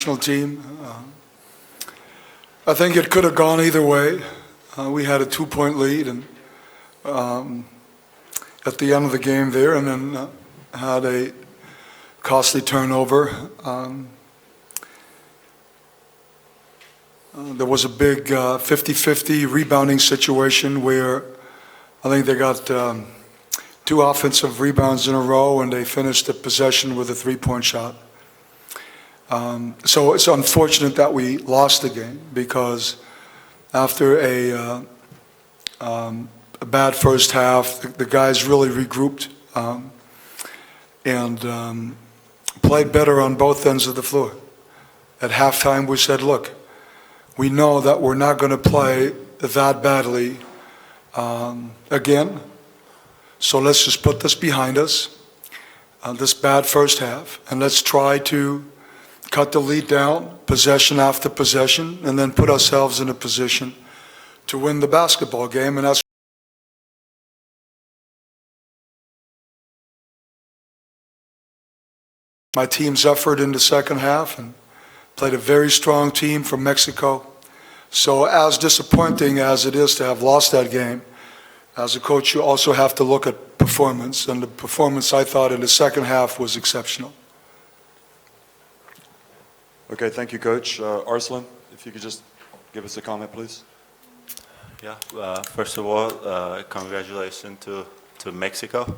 national team. I think it could have gone either way. We had a 2-point lead and at the end of the game there, and then had a costly turnover. There was a big 50-50 rebounding situation where I think they got 2 offensive rebounds in a row and they finished the possession with a 3-point shot. So it's unfortunate that we lost the game because after a bad first half, the guys really regrouped and played better on both ends of the floor. At halftime, we said, look, we know that we're not going to play that badly again, so let's just put this behind us, this bad first half, and let's try to cut the lead down, possession after possession, and then put ourselves in a position to win the basketball game. And that's my team's effort in the second half, and played a very strong team from Mexico. So as disappointing as it is to have lost that game, as a coach you also have to look at performance, and the performance I thought in the second half was exceptional. Okay, thank you, Coach. Arslan, if you could just give us a comment, please. Yeah, first of all, congratulations to Mexico.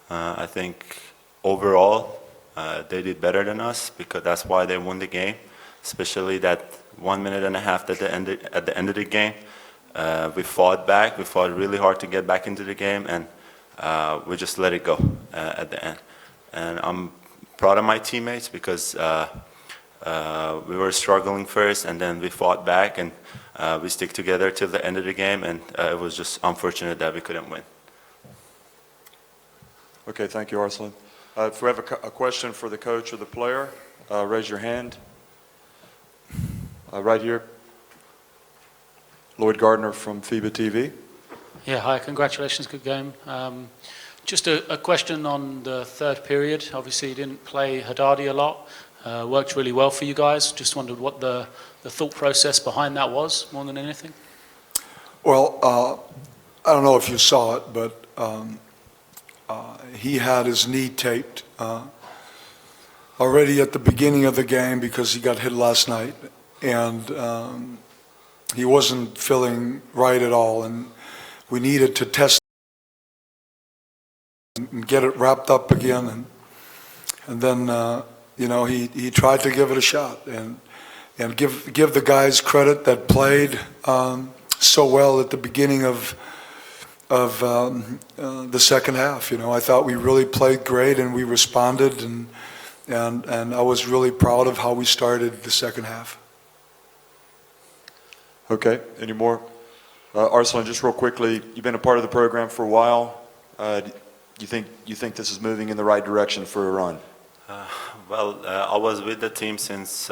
I think overall they did better than us because that's why they won the game, especially that 1.5 minutes at the end of the game. We fought back, we fought really hard to get back into the game, and we just let it go at the end. And I'm proud of my teammates because we were struggling first, and then we fought back, and we stick together till the end of the game, and it was just unfortunate that we couldn't win. Okay, thank you, Arslan. If we have a question for the coach or the player, raise your hand. Right here. Lloyd Gardner from FIBA TV. Yeah, hi, congratulations, good game. Just a question on the third period. Obviously you didn't play Haddadi a lot. Worked really well for you guys. Just wondered what the thought process behind that was, more than anything. Well, I don't know if you saw it, but he had his knee taped already at the beginning of the game because he got hit last night, and he wasn't feeling right at all, and we needed to test and get it wrapped up again, and then you know, he tried to give it a shot, and give the guys credit that played so well at the beginning of the second half. You know, I thought we really played great, and we responded, and I was really proud of how we started the second half. Okay, any more? Arslan, just real quickly, you've been a part of the program for a while. You think this is moving in the right direction for Iran? Well, I was with the team since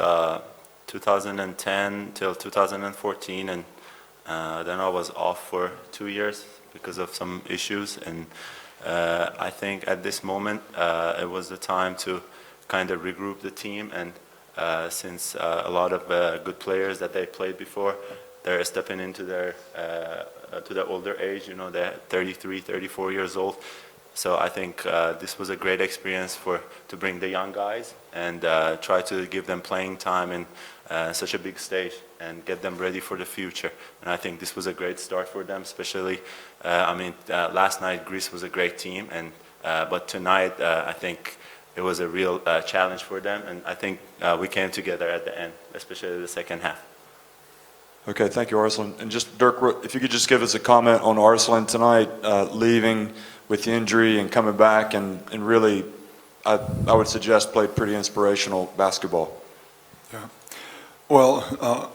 2010 till 2014, and then I was off for 2 years because of some issues, and I think at this moment it was the time to kind of regroup the team, and since a lot of good players that they played before, they're stepping into their to the older age, you know, they're 33, 34 years old. So I think this was a great experience to bring the young guys and try to give them playing time in such a big stage and get them ready for the future. And I think this was a great start for them, especially, I mean, last night Greece was a great team, and but tonight I think it was a real challenge for them, and I think we came together at the end, especially the second half. Okay, thank you, Arslan. And just, Dirk, if you could just give us a comment on Arslan tonight, leaving with the injury and coming back, and really, I would suggest played pretty inspirational basketball. Yeah. Well,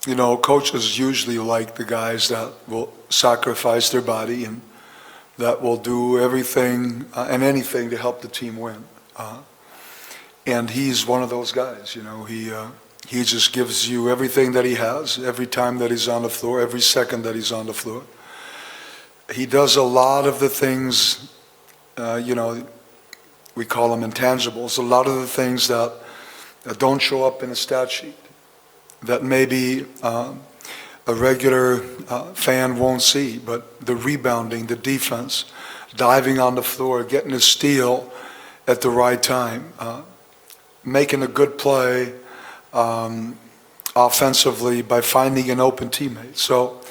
you know, coaches usually like the guys that will sacrifice their body and that will do everything and anything to help the team win. And he's one of those guys, you know. He just gives you everything that he has, every time that he's on the floor, every second that he's on the floor. He does a lot of the things, you know, we call them intangibles, a lot of the things that that don't show up in a stat sheet, that maybe a regular fan won't see, but the rebounding, the defense, diving on the floor, getting a steal at the right time, making a good play offensively by finding an open teammate. So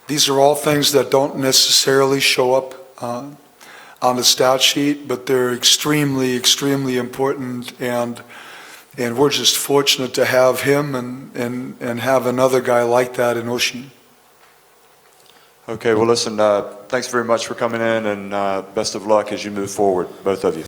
these are all things that don't necessarily show up on the stat sheet, but they're extremely, extremely important, and we're just fortunate to have him and have another guy like that in Oshin. Okay, well, listen, thanks very much for coming in, and best of luck as you move forward, both of you.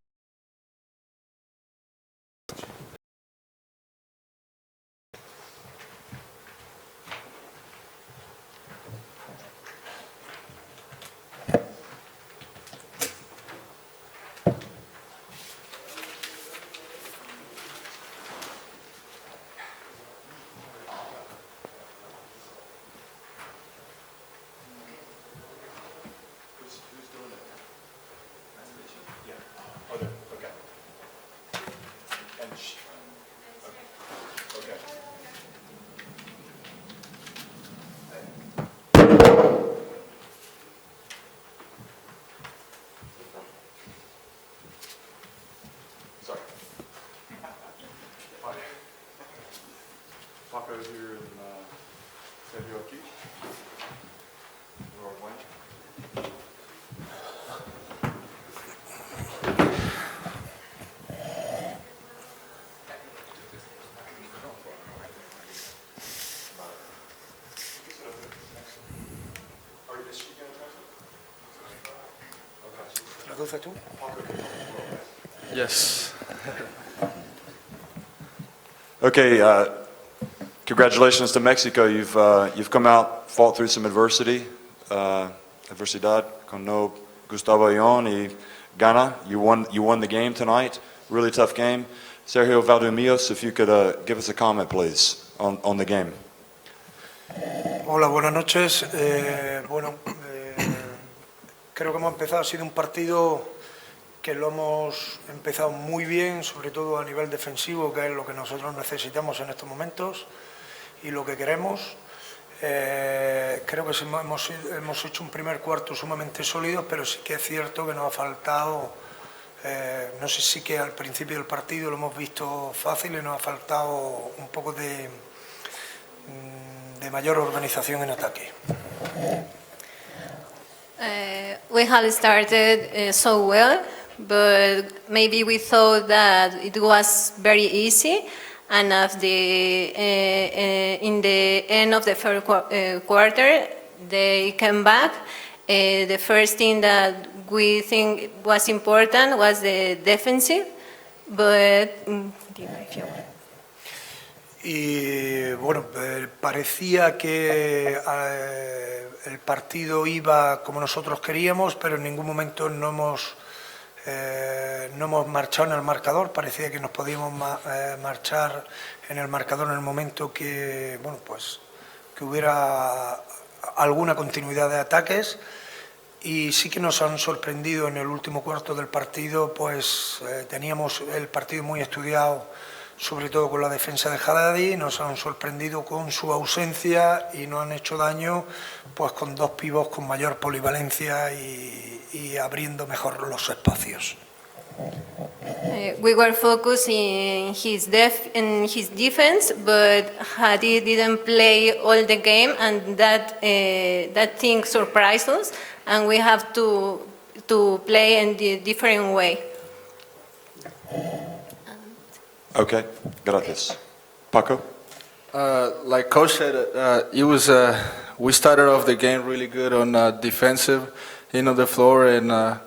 Paco here and Sergio aquí. Yes. Okay, congratulations to Mexico. You've come out, fought through some adversity, adversidad con no Gustavo León y Ghana. You won the game tonight. Really tough game. Sergio Valdomillos, if you could give us a comment, please, on the game. Hola, buenas noches. Creo que hemos empezado, ha sido un partido que lo hemos empezado muy bien, sobre todo a nivel defensivo, que es lo que nosotros necesitamos en estos momentos y lo que queremos. Creo que hemos hecho un primer cuarto sumamente sólido, pero sí que es cierto que nos ha faltado, no sé si que al principio del partido lo hemos visto fácil y nos ha faltado un poco de mayor organización en ataque. We had started so well, but maybe we thought that it was very easy, and in the end of the first quarter, they came back. The first thing that we think was important was the defensive, but Y bueno, parecía que el partido iba como nosotros queríamos, pero en ningún momento no hemos marchado en el marcador. Parecía que nos podíamos marchar en el marcador en el momento que, bueno, pues, que hubiera alguna continuidad de ataques. Y sí que nos han sorprendido en el último cuarto del partido, pues teníamos el partido muy estudiado, sobre todo con la defensa de Haddadi, nos han sorprendido con su ausencia y nos han hecho daño pues con dos pivots con mayor polivalencia y abriendo mejor los espacios. we were focused in his defense, but Hadi didn't play all the game, and that thing surprised us, and we have to play in a different way. Okay, gracias. Paco? Like Coach said, it was we started off the game really good on defensive end of the floor, and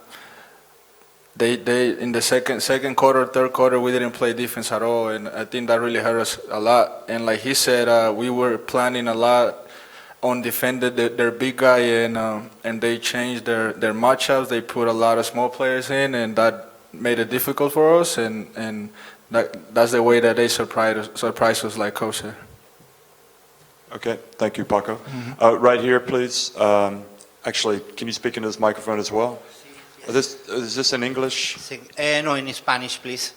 they in the second quarter, third quarter, we didn't play defense at all, and I think that really hurt us a lot. And like he said, we were planning a lot on defending their big guy, and they changed their matchups. They put a lot of small players in, and that made it difficult for us, and that's the way that they surprised us, like Coach said. Okay, thank you, Paco. Right here, please. Actually, can you speak into this microphone as well? Is this in English? No, in Spanish, please.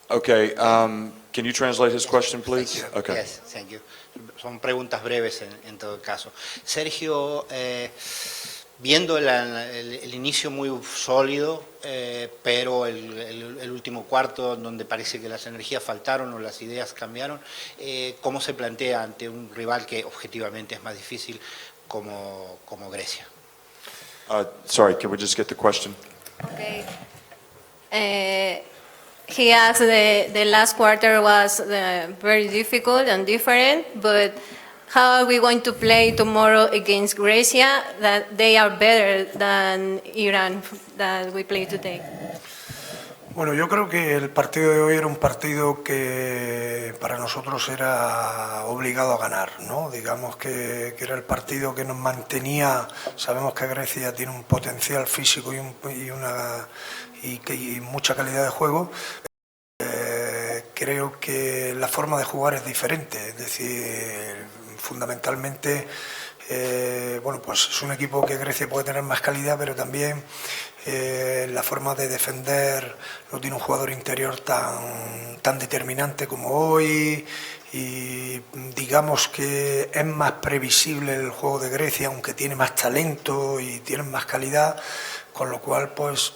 Okay, can Can you translate his question, please? Thank you. Okay. Yes, thank you. Son preguntas breves en todo caso. Sergio, viendo el inicio muy sólido, pero el último cuarto donde parece que las energías faltaron o las ideas cambiaron, ¿cómo se plantea ante un rival que objetivamente es más difícil como Grecia? Sorry, can we just get the question? Okay. He asked the last quarter was very difficult and different, but how are we going to play tomorrow against Grecia that they are better than Iran that we play today? Bueno, yo creo que el partido de hoy era un partido que para nosotros era obligado a ganar, ¿no? Digamos que era el partido que nos mantenía. Sabemos que Grecia tiene un potencial físico y mucha calidad de juego. Creo que la forma de jugar es diferente, es decir, fundamentalmente, bueno, pues es un equipo que Grecia puede tener más calidad, pero también la forma de defender no tiene un jugador interior tan determinante como hoy, y digamos que es más previsible el juego de Grecia, aunque tiene más talento y tiene más calidad, con lo cual pues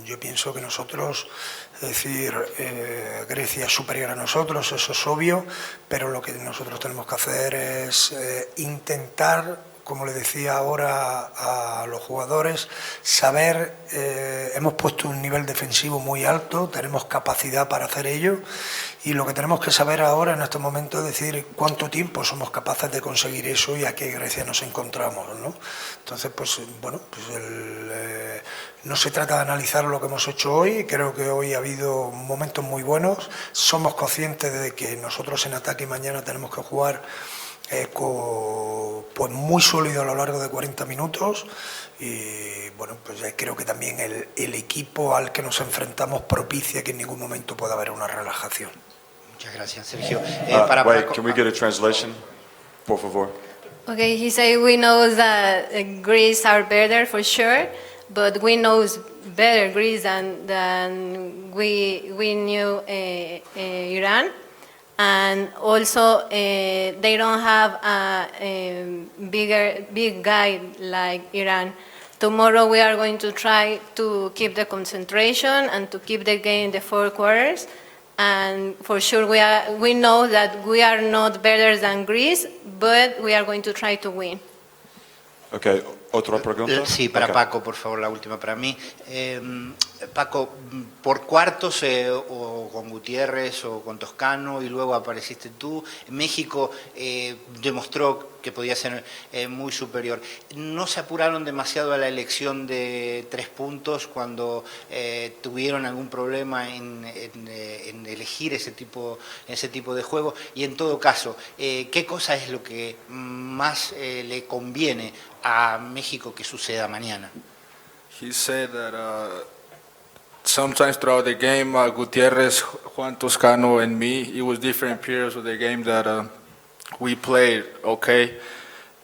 yo pienso que nosotros, es decir, Grecia es superior a nosotros, eso es obvio, pero lo que nosotros tenemos que hacer es intentar, como le decía ahora a los jugadores, saber, hemos puesto un nivel defensivo muy alto, tenemos capacidad para hacer ello, y lo que tenemos que saber ahora en este momento es decir cuánto tiempo somos capaces de conseguir eso y a qué Grecia nos encontramos, ¿no? Entonces, pues bueno, pues no se trata de analizar lo que hemos hecho hoy, creo que hoy ha habido momentos muy buenos, somos conscientes de que nosotros en ataque mañana tenemos que jugar pues muy sólido a lo largo de 40 minutos y bueno, pues creo que también el equipo al que nos enfrentamos propicia que en ningún momento pueda haber una relajación. Muchas gracias, Sergio. Wait, can we get a translation, por favor? Okay, he said we know that Greece are better for sure, but we know better Greece than we knew Iran. And also, they don't have a big guy like Iran. Tomorrow we are going to try to keep the concentration and to keep the game in the 4 quarters. And for sure we know that we are not better than Greece, but we are going to try to win. Okay, ¿otra pregunta? Sí, para Okay. Paco, por favor, la última para mí. Paco, por cuartos o con Gutiérrez o con Toscano y luego apareciste tú, México demostró que podía ser muy superior. ¿No se apuraron demasiado a la elección de 3 puntos cuando tuvieron algún problema en elegir ese tipo de juego? Y en todo caso, ¿qué cosa es lo que más le conviene a México que suceda mañana? He said that sometimes throughout the game, Gutierrez, Juan Toscano, and me, it was different periods of the game that we played okay.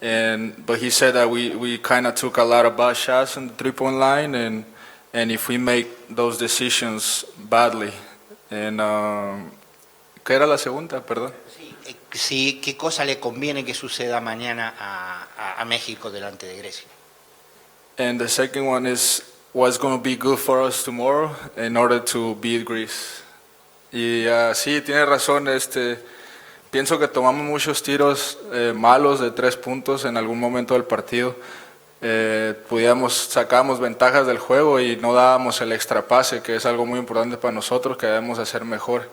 But he said that we kind of took a lot of bad shots on the 3-point line, and if we make those decisions badly. And, ¿qué era la segunda? Perdón. Sí, ¿qué cosa le conviene que suceda mañana a México delante de Grecia? And the second one is what's going to be good for us tomorrow in order to beat Greece. Y sí, tiene razón, pienso que tomamos muchos tiros malos de 3 puntos en algún momento del partido. Sacábamos ventajas del juego y no dábamos el extra pase, que es algo muy importante para nosotros, que debemos hacer mejor.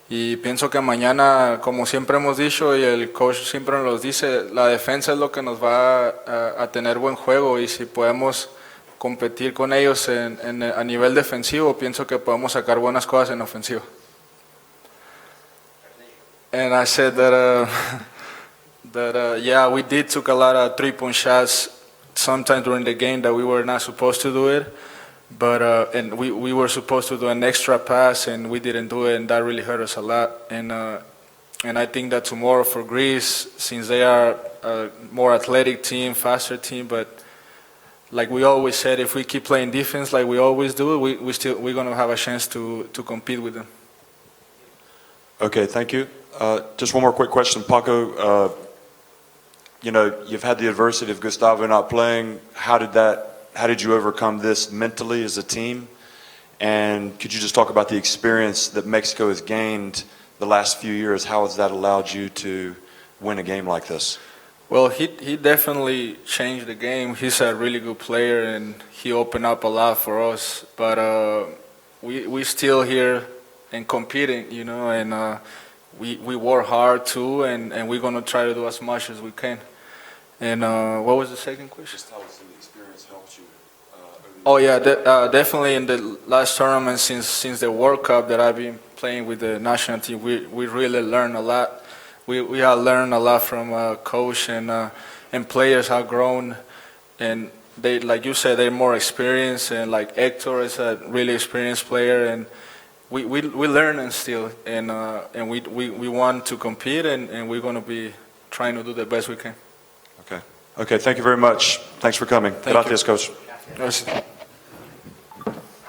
Y pienso que mañana, como siempre hemos dicho y el coach siempre nos lo dice, la defensa es lo que nos va a tener buen juego, y si podemos competir con ellos a nivel defensivo, pienso que podemos sacar buenas cosas en ofensiva. And I said that yeah, we did took a lot of 3-point shots sometimes during the game that we were not supposed to do it. But and we were supposed to do an extra pass and we didn't do it, and that really hurt us a lot. And I think that tomorrow for Greece, since they are a more athletic team, faster team, but like we always said, if we keep playing defense like we always do, we're going to have a chance to compete with them. Okay, thank you. Just one more quick question, Paco. You know, you've had the adversity of Gustavo not playing. How did you overcome this mentally as a team? And could you just talk about the experience that Mexico has gained the last few years? How has that allowed you to win a game like this? Well, he definitely changed the game. He's a really good player, and he opened up a lot for us. But we still here and competing, you know, and we work hard too, and we're gonna try to do as much as we can. And what was the second question? Just how has the experience helped you? Oh yeah, definitely in the last tournament since the World Cup that I've been playing with the national team, we really learned a lot. We have learned a lot from coach and players have grown, and they, like you said, they're more experienced, and like Hector is a really experienced player, and we learn still, and we want to compete, and we're going to be trying to do the best we can. Okay, thank you very much. Thanks for coming. Thank you. Gracias, Coach. Gracias.